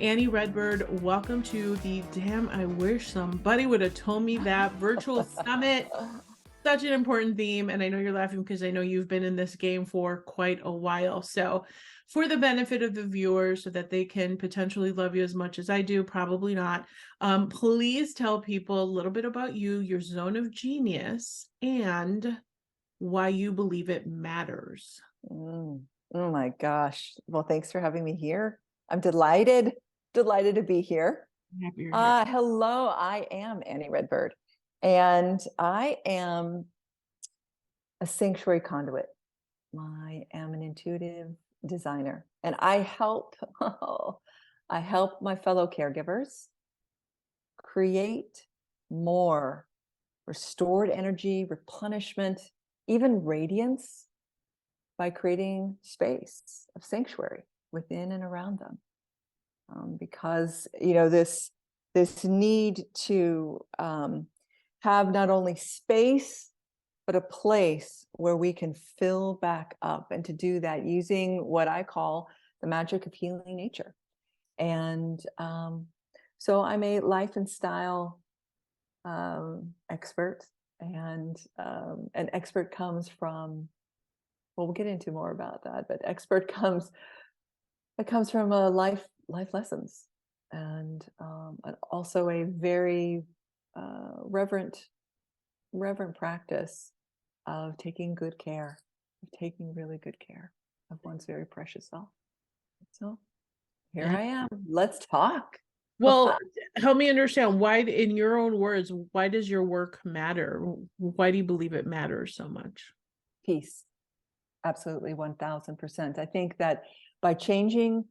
Annie Redbird. Welcome to the Damn, I wish somebody would have told me that virtual summit. Such an important theme. And I know you're laughing because I know you've been in this game for quite a while. So, for the benefit of the viewers, so that they can potentially love you as much as I do, probably not, please tell people a little bit about you, your zone of genius, and why you believe it matters. Oh my gosh. Well, thanks for having me here. I'm delighted to be here. I'm happy you're here. Hello, I am Annie Redbird, and I am a sanctuary conduit. I am an intuitive designer, and I help I help my fellow caregivers create more restored energy, replenishment, even radiance by creating space of sanctuary within and around them. Because this need to have not only space but a place where we can fill back up, and to do that using what I call the magic of healing nature. And so I'm a life and style expert, and an expert comes from, well, we'll get into more about that, but expert comes, it comes from a life lessons, and also a very reverent practice of taking really good care of one's very precious self. So here I am. Let's talk. Well, help me understand why, in your own words, why does your work matter? Why do you believe it matters so much? Peace. Absolutely, 1000%. I think that by changing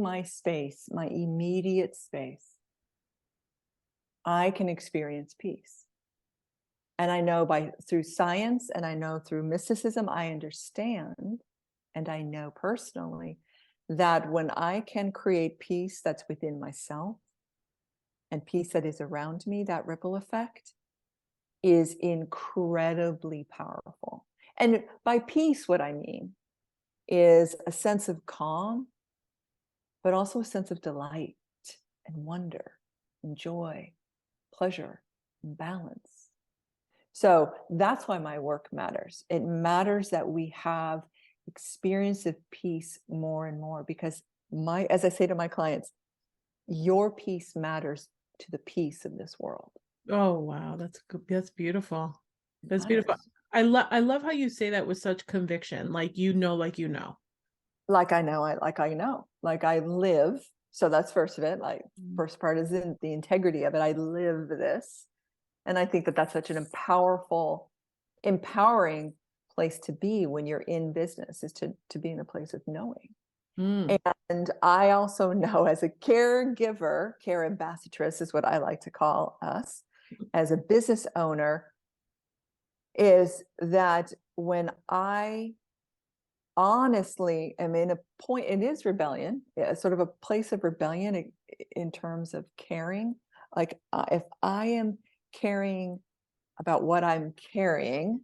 my space, my immediate space, I can experience peace. And I know through science, and I know through mysticism, I understand, and I know personally that when I can create peace that's within myself and peace that is around me, that ripple effect is incredibly powerful. And by peace, what I mean is a sense of calm, but also a sense of delight and wonder and joy, pleasure and balance. So that's why my work matters. It matters that we have experience of peace more and more, because as I say to my clients, your peace matters to the peace of this world. Oh, wow, that's beautiful. That's beautiful. Matters. I love how you say that with such conviction, like you know, like you know. Like I know, like I live. So that's first of it. Like first part is in the integrity of it. I live this. And I think that that's such an empowering place to be when you're in business, is to be in a place of knowing. And I also know, as a caregiver, care ambassadress is what I like to call us, as a business owner, is that when I honestly am in a point, it is rebellion, sort of a place of rebellion in terms of caring. Like if I am caring about what I'm carrying,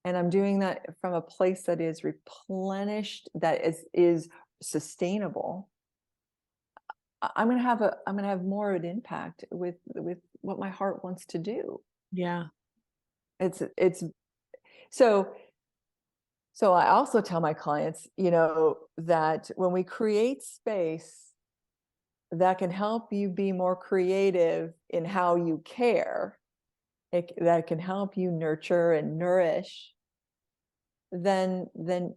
and I'm doing that from a place that is replenished, that is sustainable, I'm going to have more of an impact with what my heart wants to do. Yeah. It's so I also tell my clients, that when we create space that can help you be more creative in how you care, that can help you nurture and nourish, then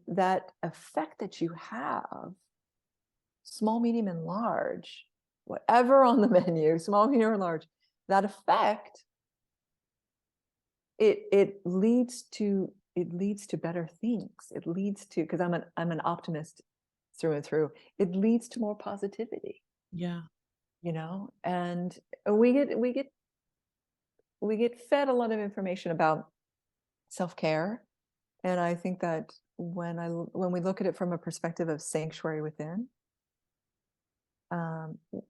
that effect that you have, small, medium, and large, whatever on the menu, small, medium, or large, that effect, it leads to better things. It leads to, because I'm an optimist through and through, it leads to more positivity. Yeah. And we get fed a lot of information about self-care. And I think that when we look at it from a perspective of sanctuary within,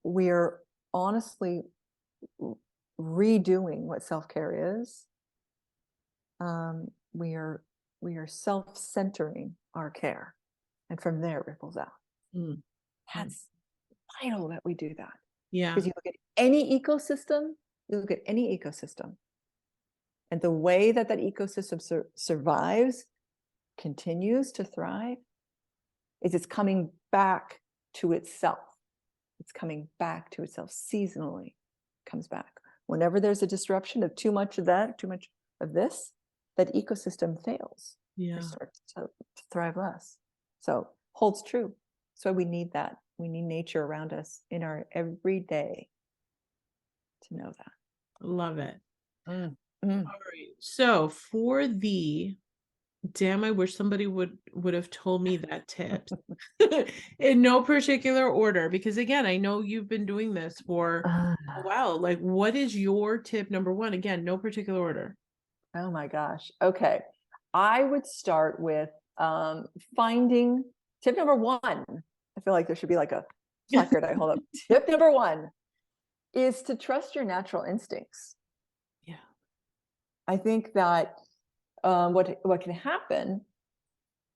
we're honestly redoing what self-care is. We are self-centering our care, and from there it ripples out. vital that we do that. Yeah. Because you look at any ecosystem, and the way that that ecosystem survives, continues to thrive, is it's coming back to itself. It's coming back to itself seasonally, comes back. Whenever there's a disruption of too much of that, too much of this, that ecosystem fails. Yeah. It starts to thrive less. So holds true. So we need that. We need nature around us in our everyday to know that. Love it. Mm. All right. So for the damn, I wish somebody would have told me that tip in no particular order, because again, I know you've been doing this for a while. Like, what is your tip number one? Again, no particular order. Oh my gosh. Okay. I would start with finding tip number one. I feel like there should be like a placard I hold up. Tip number one is to trust your natural instincts. Yeah. I think that what can happen,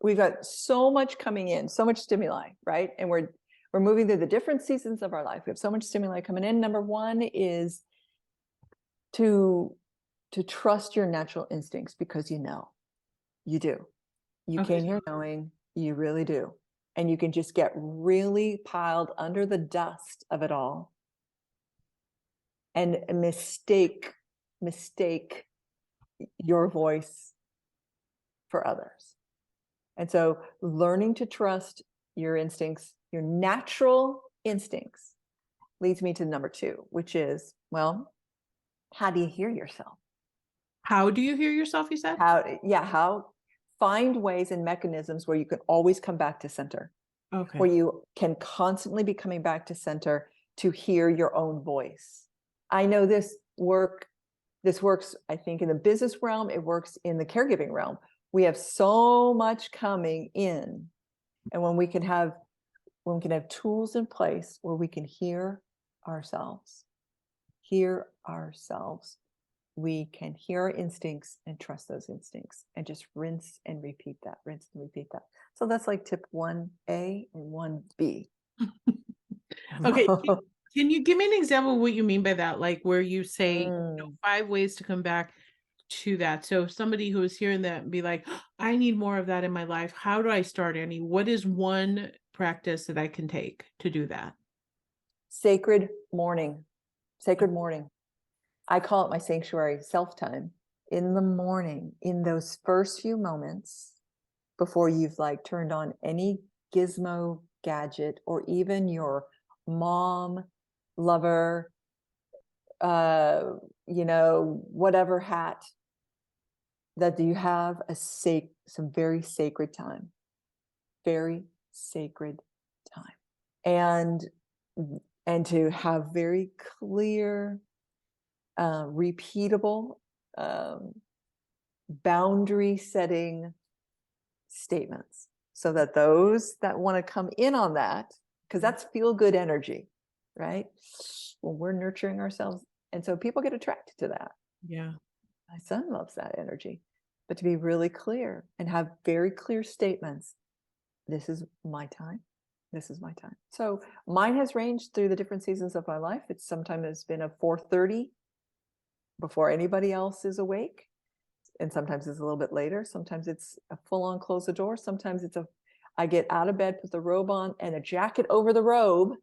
we've got so much coming in, so much stimuli, right? And we're moving through the different seasons of our life. We have so much stimuli coming in. Number one is to trust your natural instincts, because you do. You Okay. came here knowing, you really do. And you can just get really piled under the dust of it all and mistake your voice for others. And so learning to trust your instincts, your natural instincts, leads me to number two, which is, well, how do you hear yourself? How do you hear yourself, you said? How find ways and mechanisms where you can always come back to center. Okay. Where you can constantly be coming back to center to hear your own voice. I know this works, I think, in the business realm, it works in the caregiving realm. We have so much coming in. And when we can have tools in place where we can hear ourselves, we can hear our instincts and trust those instincts, and just rinse and repeat that. So that's like tip 1A and 1B. Okay. Can you give me an example of what you mean by that? Like where you say 5 ways to come back to that. So somebody who is hearing that and be like, I need more of that in my life. How do I start, Annie? What is one practice that I can take to do that? Sacred morning. I call it my sanctuary self-time. In the morning, in those first few moments, before you've like turned on any gizmo gadget or even your mom, lover, whatever hat, that you have some very sacred time, and to have very clear, repeatable, boundary setting statements, so that those that want to come in on that, because that's feel good energy, right? When we're nurturing ourselves. And so people get attracted to that. Yeah. My son loves that energy. But to be really clear and have very clear statements. This is my time. So mine has ranged through the different seasons of my life. It's sometimes been a 4:30 before anybody else is awake. And sometimes it's a little bit later. Sometimes it's a full-on close the door. Sometimes I get out of bed, put the robe on and a jacket over the robe,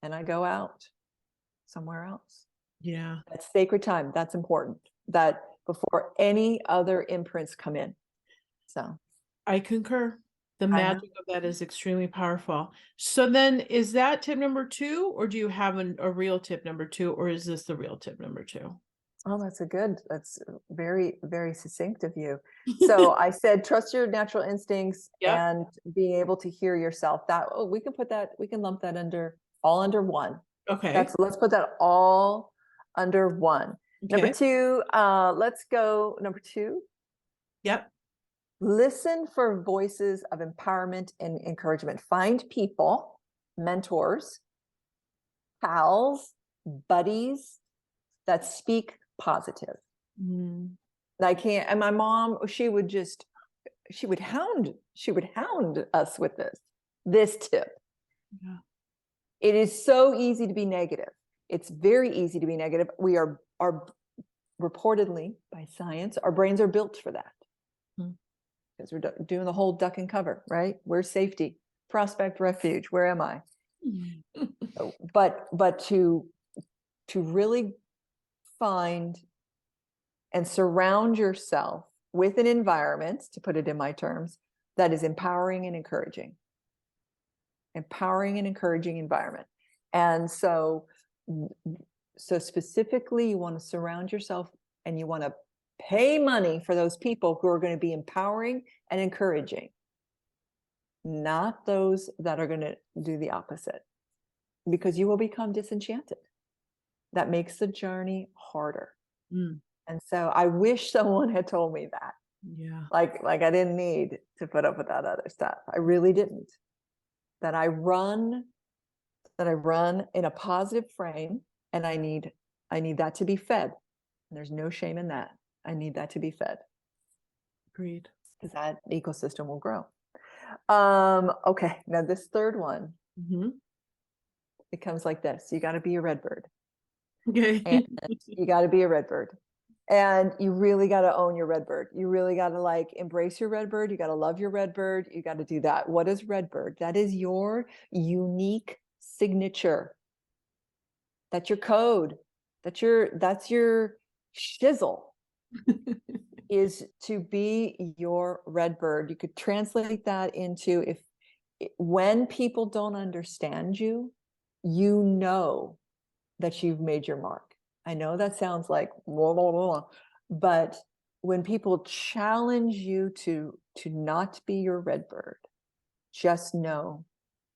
and I go out somewhere else. Yeah. That's sacred time. That's important. That before any other imprints come in. So I concur. The magic of that is extremely powerful. So then is that tip number 2, or do you have a real tip number 2, or is this the real tip number 2? Oh, that's very, very succinct of you. So I said, trust your natural instincts. Yep. And being able to hear yourself. We can lump that all under one. Okay. Let's put that all under one. Okay. Number 2, let's go number 2. Yep. Listen for voices of empowerment and encouragement. Find people, mentors, pals, buddies that speak positive. And my mom, she would hound us with this tip. Yeah. It is so easy to be negative. It's very easy to be negative. We are reportedly by science, our brains are built for that. Because we're doing the whole duck and cover, right? Where's safety? Prospect, refuge. Where am I? But to really find and surround yourself with an environment, to put it in my terms, that is empowering and encouraging. Empowering and encouraging environment. And so specifically, you want to surround yourself and you want to pay money for those people who are going to be empowering and encouraging, not those that are going to do the opposite, because you will become disenchanted. That makes the journey harder. And so I wish someone had told me that. Yeah. Like I didn't need to put up with that other stuff. I really didn't. That I run in a positive frame, and I need that to be fed. And there's no shame in that. I need that to be fed. Agreed. Because that ecosystem will grow. Okay, now this third one, it comes like this. You got to be a redbird. Okay. And you got to be a redbird. And you really got to own your redbird. You really got to like embrace your redbird. You got to love your redbird. You got to do that. What is redbird? That is your unique signature. That's your code. That's your shizzle. Is to be your redbird. You could translate that into when people don't understand you, you know that you've made your mark. I know that sounds like blah, blah, blah, but when people challenge you to not be your redbird, just know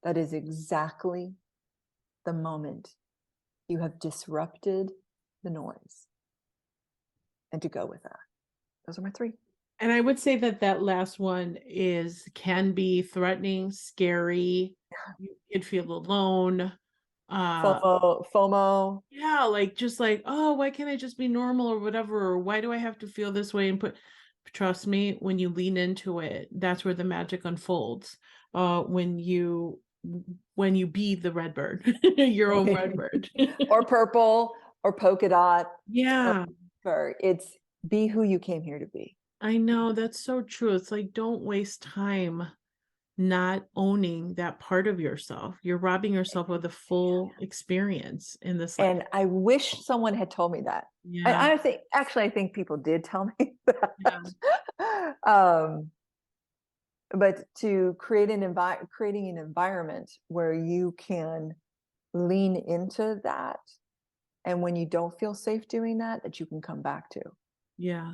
that is exactly the moment you have disrupted the noise, and to go with that. Those are my three. And I would say that last one can be threatening, scary. You could feel alone. FOMO. Yeah, like just like, oh, why can't I just be normal or whatever? Or why do I have to feel this way? And trust me, when you lean into it, that's where the magic unfolds. When you be the redbird, your own redbird. Or purple or polka dot. Yeah. Or it's be who you came here to be. I know, that's so true. It's like, don't waste time not owning that part of yourself. You're robbing yourself of the full experience in this life. And I wish someone had told me that. Yeah. I think people did tell me that. Yeah. But to creating an environment where you can lean into that, and when you don't feel safe doing that you can come back to. Yeah.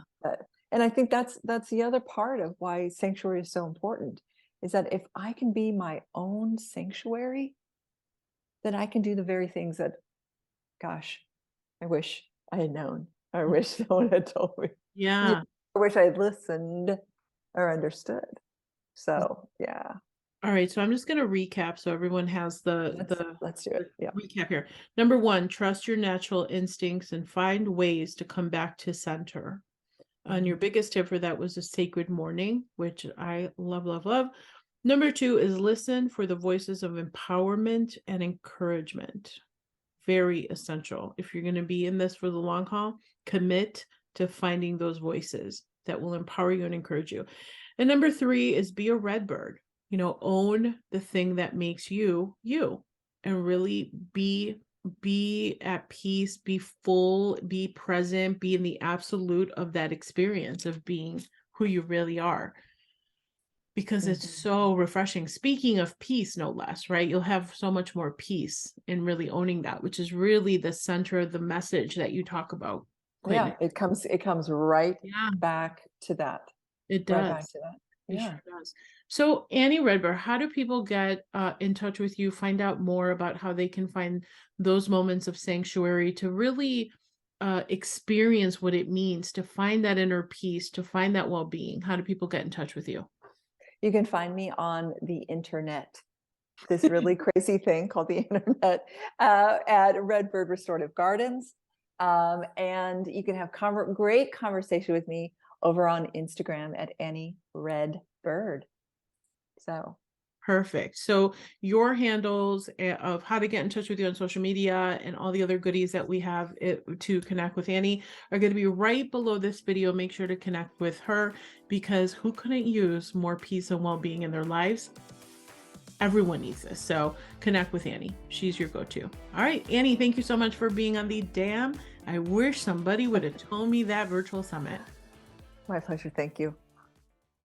And I think that's the other part of why sanctuary is so important, is that if I can be my own sanctuary, then I can do the very things that, gosh, I wish I had known. I wish someone had told me. Yeah. I wish I had listened or understood. So, yeah. All right. So I'm just going to recap so everyone has let's do it. Yeah. Recap here. Number 1, trust your natural instincts and find ways to come back to center. And your biggest tip for that was a sacred morning, which I love, love, love. Number 2 is listen for the voices of empowerment and encouragement. Very essential. If you're going to be in this for the long haul, commit to finding those voices that will empower you and encourage you. And number 3 is be a redbird. Own the thing that makes you, you, and really be at peace, be full, be present, be in the absolute of that experience of being who you really are. Because it's so refreshing. Speaking of peace, no less, right? You'll have so much more peace in really owning that, which is really the center of the message that you talk about. Yeah, it comes right back to that. It does. Right back to that. Yeah. It sure does. So Annie Redbird, how do people get in touch with you, find out more about how they can find those moments of sanctuary to really experience what it means to find that inner peace, to find that well-being? How do people get in touch with you? You can find me on the internet, this really crazy thing called the internet, at Redbird Restorative Gardens. And you can have great conversation with me over on Instagram at Annie Redbird. So Perfect. So your handles of how to get in touch with you on social media and all the other goodies that we have to connect with Annie are going to be right below this video. Make sure to connect with her, because who couldn't use more peace and well-being in their lives? Everyone needs this. So connect with Annie. She's your go-to. All right, Annie, thank you so much for being on the Damn I Wish Somebody Would Have Told Me That virtual summit. My pleasure. Thank you.